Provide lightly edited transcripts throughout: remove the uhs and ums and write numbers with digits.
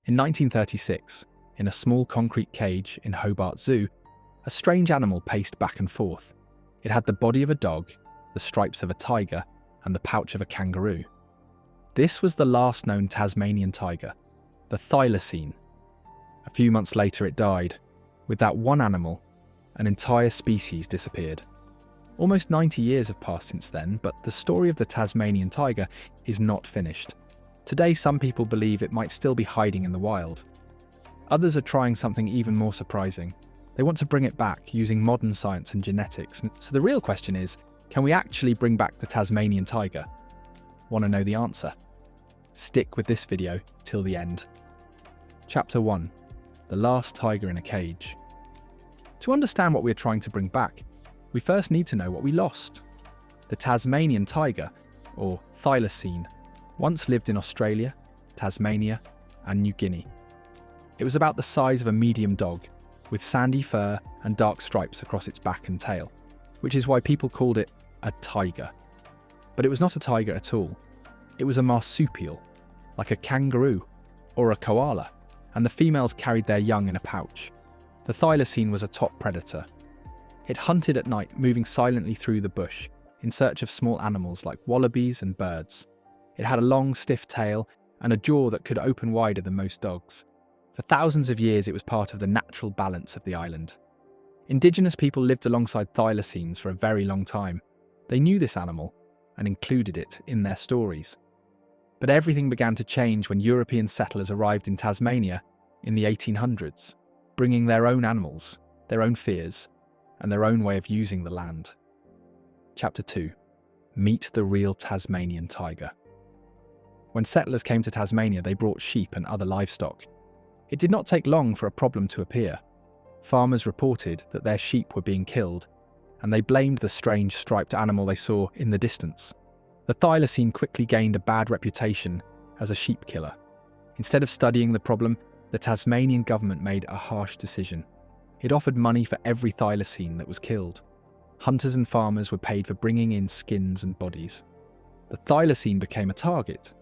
In 1936, in a small concrete cage in Hobart Zoo, a strange animal paced back and forth. It had the body of a dog, the stripes of a tiger, and the pouch of a kangaroo. This was the last known Tasmanian tiger, the Thylacine. A few months later it died. With that one animal, an entire species disappeared. Almost 90 years have passed since then, but the story of the Tasmanian tiger is not finished. Today, some people believe it might still be hiding in the wild. Others are trying something even more surprising. They want to bring it back using modern science and genetics. So the real question is, can we actually bring back the Tasmanian tiger? Want to know the answer? Stick with this video till the end. Chapter 1. The Last Tiger in a Cage. To understand what we're trying to bring back, we first need to know what we lost. The Tasmanian tiger, or Thylacine, once lived in Australia, Tasmania, and New Guinea. It was about the size of a medium dog, with sandy fur and dark stripes across its back and tail, which is why people called it a tiger. But it was not a tiger at all. It was a marsupial, like a kangaroo or a koala, and the females carried their young in a pouch. The Thylacine was a top predator. It hunted at night, moving silently through the bush in search of small animals like wallabies and birds. It had a long, stiff tail and a jaw that could open wider than most dogs. For thousands of years, it was part of the natural balance of the island. Indigenous people lived alongside thylacines for a very long time. They knew this animal and included it in their stories. But everything began to change when European settlers arrived in Tasmania in the 1800s, bringing their own animals, their own fears, and their own way of using the land. Chapter 2. Meet the real Tasmanian tiger. When settlers came to Tasmania, they brought sheep and other livestock. It did not take long for a problem to appear. Farmers reported that their sheep were being killed, and they blamed the strange striped animal they saw in the distance. The Thylacine quickly gained a bad reputation as a sheep killer. Instead of studying the problem, the Tasmanian government made a harsh decision. It offered money for every Thylacine that was killed. Hunters and farmers were paid for bringing in skins and bodies. The Thylacine became a target,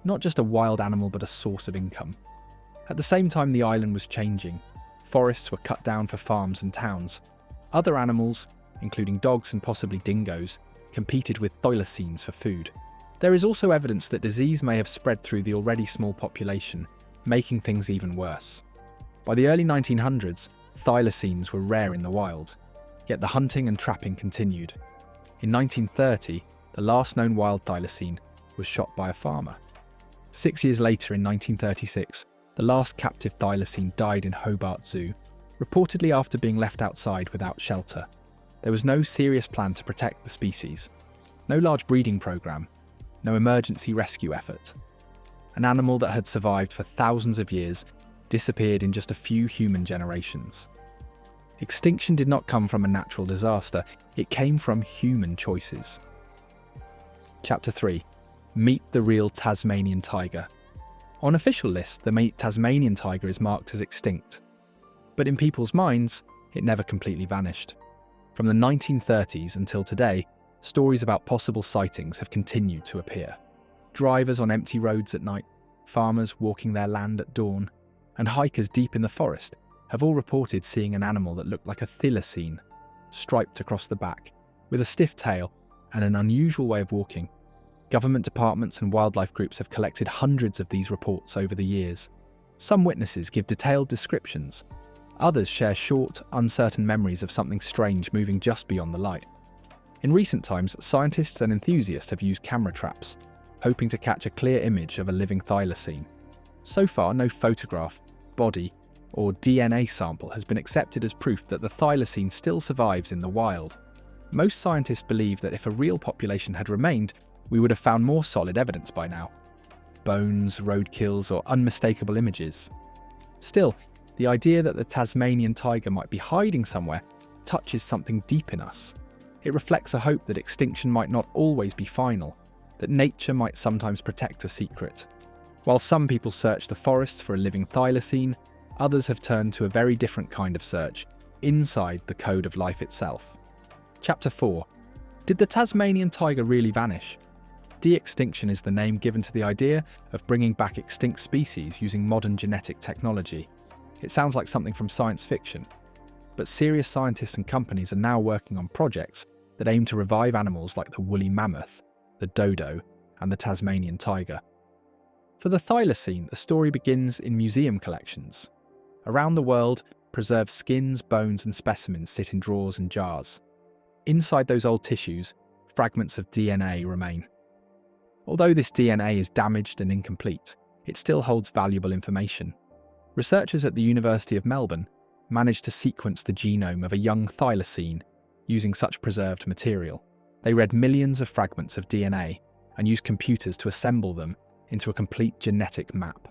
not just a wild animal but a source of income. At the same time the island was changing, forests were cut down for farms and towns. Other animals, including dogs and possibly dingoes, competed with Thylacines for food. There is also evidence that disease may have spread through the already small population, making things even worse. By the early 1900s, Thylacines were rare in the wild, yet the hunting and trapping continued. In 1930, the last known wild Thylacine was shot by a farmer. 6 years later, in 1936, the last captive Thylacine died in Hobart Zoo, reportedly after being left outside without shelter. There was no serious plan to protect the species, no large breeding program, no emergency rescue effort. An animal that had survived for thousands of years disappeared in just a few human generations. Extinction did not come from a natural disaster, it came from human choices. Chapter 3. Meet the real Tasmanian tiger. On official lists, the Tasmanian tiger is marked as extinct. But in people's minds, it never completely vanished. From the 1930s until today, stories about possible sightings have continued to appear. Drivers on empty roads at night, farmers walking their land at dawn, and hikers deep in the forest have all reported seeing an animal that looked like a thylacine, striped across the back, with a stiff tail and an unusual way of walking. Government departments and wildlife groups have collected hundreds of these reports over the years. Some witnesses give detailed descriptions. Others share short, uncertain memories of something strange moving just beyond the light. In recent times, scientists and enthusiasts have used camera traps, hoping to catch a clear image of a living thylacine. So far, no photograph, body, or DNA sample has been accepted as proof that the thylacine still survives in the wild. Most scientists believe that if a real population had remained, we would have found more solid evidence by now. Bones, roadkills, or unmistakable images. Still, the idea that the Tasmanian tiger might be hiding somewhere touches something deep in us. It reflects a hope that extinction might not always be final, that nature might sometimes protect a secret. While some people search the forests for a living thylacine, others have turned to a very different kind of search, inside the code of life itself. Chapter 4. Did the Tasmanian tiger really vanish? De-extinction is the name given to the idea of bringing back extinct species using modern genetic technology. It sounds like something from science fiction, but serious scientists and companies are now working on projects that aim to revive animals like the woolly mammoth, the dodo, and the Tasmanian tiger. For the Thylacine, the story begins in museum collections. Around the world, preserved skins, bones, and specimens sit in drawers and jars. Inside those old tissues, fragments of DNA remain. Although this DNA is damaged and incomplete, it still holds valuable information. Researchers at the University of Melbourne managed to sequence the genome of a young thylacine using such preserved material. They read millions of fragments of DNA and used computers to assemble them into a complete genetic map.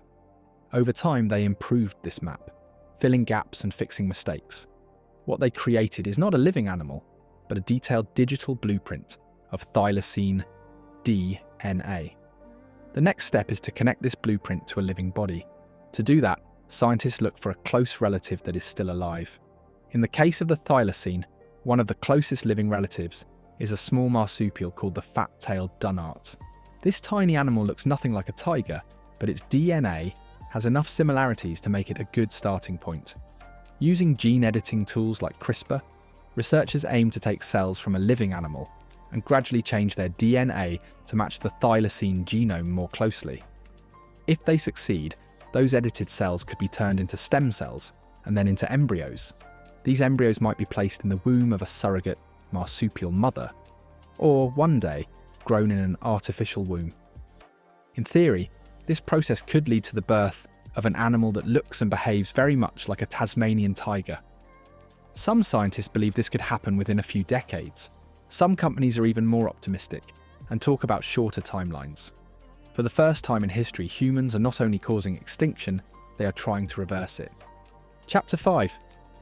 Over time, they improved this map, filling gaps and fixing mistakes. What they created is not a living animal, but a detailed digital blueprint of thylacine DNA. The next step is to connect this blueprint to a living body. To do that, scientists look for a close relative that is still alive. In the case of the thylacine, one of the closest living relatives is a small marsupial called the fat-tailed dunnart. This tiny animal looks nothing like a tiger, but its DNA has enough similarities to make it a good starting point. Using gene editing tools like CRISPR, researchers aim to take cells from a living animal and gradually change their DNA to match the thylacine genome more closely. If they succeed, those edited cells could be turned into stem cells and then into embryos. These embryos might be placed in the womb of a surrogate marsupial mother, or one day grown in an artificial womb. In theory, this process could lead to the birth of an animal that looks and behaves very much like a Tasmanian tiger. Some scientists believe this could happen within a few decades. Some companies are even more optimistic and talk about shorter timelines. For the first time in history, humans are not only causing extinction, they are trying to reverse it. Chapter 5.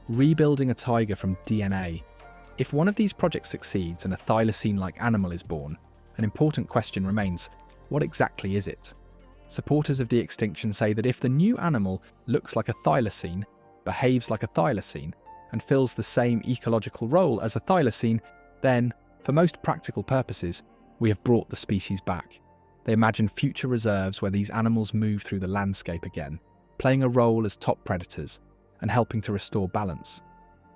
Rebuilding a tiger from DNA. If one of these projects succeeds and a thylacine-like animal is born, an important question remains: what exactly is it? Supporters of de-extinction say that if the new animal looks like a thylacine, behaves like a thylacine, and fills the same ecological role as a thylacine, then, for most practical purposes, we have brought the species back. They imagine future reserves where these animals move through the landscape again, playing a role as top predators and helping to restore balance.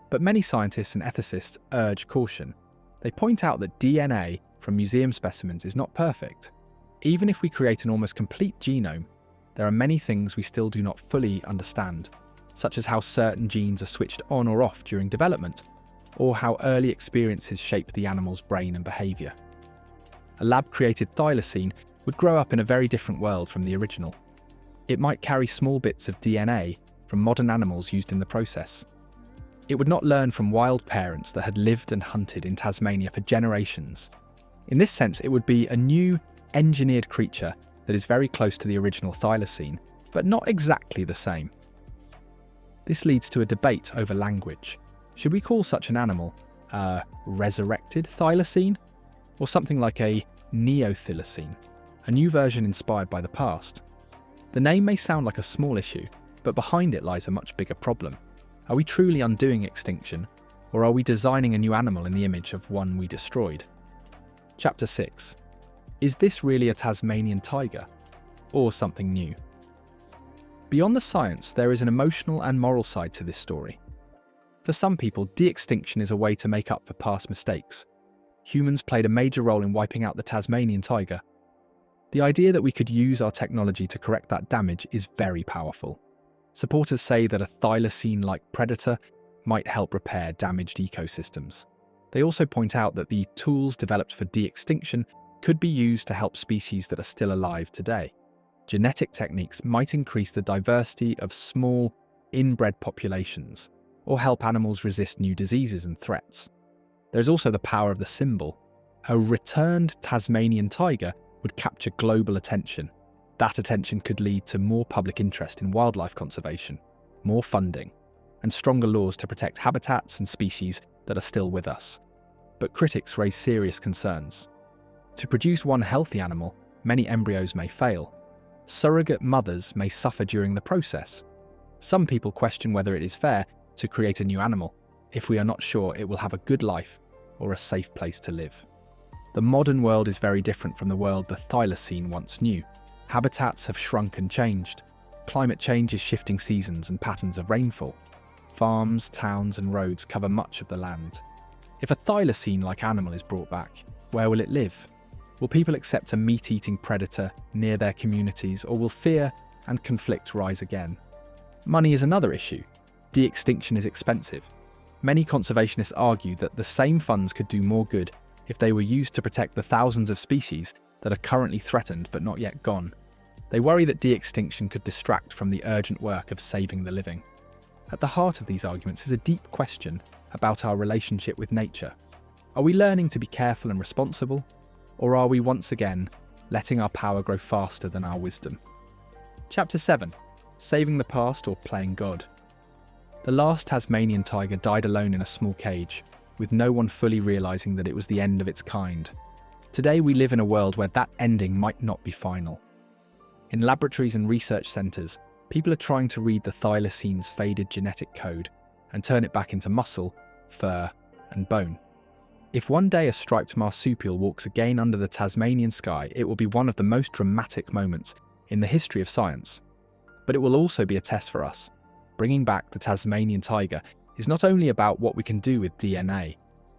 But many scientists and ethicists urge caution. They point out that DNA from museum specimens is not perfect. Even if we create an almost complete genome, there are many things we still do not fully understand, such as how certain genes are switched on or off during development, or how early experiences shape the animal's brain and behaviour. A lab-created thylacine would grow up in a very different world from the original. It might carry small bits of DNA from modern animals used in the process. It would not learn from wild parents that had lived and hunted in Tasmania for generations. In this sense, it would be a new, engineered creature that is very close to the original thylacine, but not exactly the same. This leads to a debate over language. Should we call such an animal a resurrected thylacine, or something like a neo-thylacine, a new version inspired by the past? The name may sound like a small issue, but behind it lies a much bigger problem. Are we truly undoing extinction, or are we designing a new animal in the image of one we destroyed? Chapter 6. Is this really a Tasmanian tiger, or something new? Beyond the science, there is an emotional and moral side to this story. For some people, de-extinction is a way to make up for past mistakes. Humans played a major role in wiping out the Tasmanian tiger. The idea that we could use our technology to correct that damage is very powerful. Supporters say that a thylacine-like predator might help repair damaged ecosystems. They also point out that the tools developed for de-extinction could be used to help species that are still alive today. Genetic techniques might increase the diversity of small, inbred populations, or help animals resist new diseases and threats. There's also the power of the symbol. A returned Tasmanian tiger would capture global attention. That attention could lead to more public interest in wildlife conservation, more funding, and stronger laws to protect habitats and species that are still with us. But critics raise serious concerns. To produce one healthy animal, many embryos may fail. Surrogate mothers may suffer during the process. Some people question whether it is fair to create a new animal if we are not sure it will have a good life or a safe place to live. The modern world is very different from the world the Thylacine once knew. Habitats have shrunk and changed. Climate change is shifting seasons and patterns of rainfall. Farms, towns, and roads cover much of the land. If a Thylacine-like animal is brought back, where will it live? Will people accept a meat-eating predator near their communities, or will fear and conflict rise again? Money is another issue. De-extinction is expensive. Many conservationists argue that the same funds could do more good if they were used to protect the thousands of species that are currently threatened but not yet gone. They worry that de-extinction could distract from the urgent work of saving the living. At the heart of these arguments is a deep question about our relationship with nature. Are we learning to be careful and responsible, or are we once again letting our power grow faster than our wisdom? Chapter 7. Saving the Past or Playing God. The last Tasmanian tiger died alone in a small cage, with no one fully realising that it was the end of its kind. Today we live in a world where that ending might not be final. In laboratories and research centres, people are trying to read the Thylacine's faded genetic code and turn it back into muscle, fur, and bone. If one day a striped marsupial walks again under the Tasmanian sky, it will be one of the most dramatic moments in the history of science. But it will also be a test for us. Bringing back the Tasmanian tiger is not only about what we can do with DNA,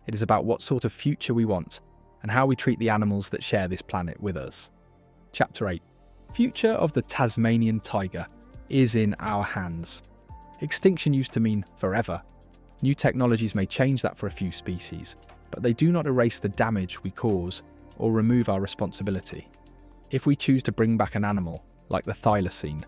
it is about what sort of future we want and how we treat the animals that share this planet with us. Chapter 8. Future of the Tasmanian tiger is in our hands. Extinction used to mean forever. New technologies may change that for a few species, but they do not erase the damage we cause or remove our responsibility. If we choose to bring back an animal, like the Thylacine,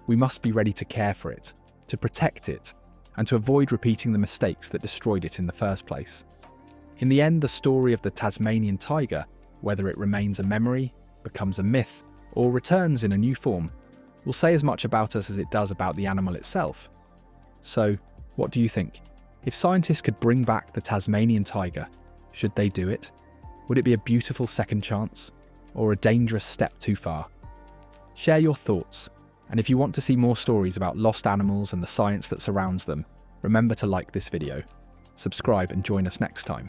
we must be ready to care for it, to protect it, and to avoid repeating the mistakes that destroyed it in the first place. In the end, the story of the Tasmanian tiger, whether it remains a memory, becomes a myth, or returns in a new form, will say as much about us as it does about the animal itself. So, what do you think? If scientists could bring back the Tasmanian tiger, should they do it? Would it be a beautiful second chance, or a dangerous step too far? Share your thoughts, and if you want to see more stories about lost animals and the science that surrounds them, remember to like this video, subscribe and join us next time.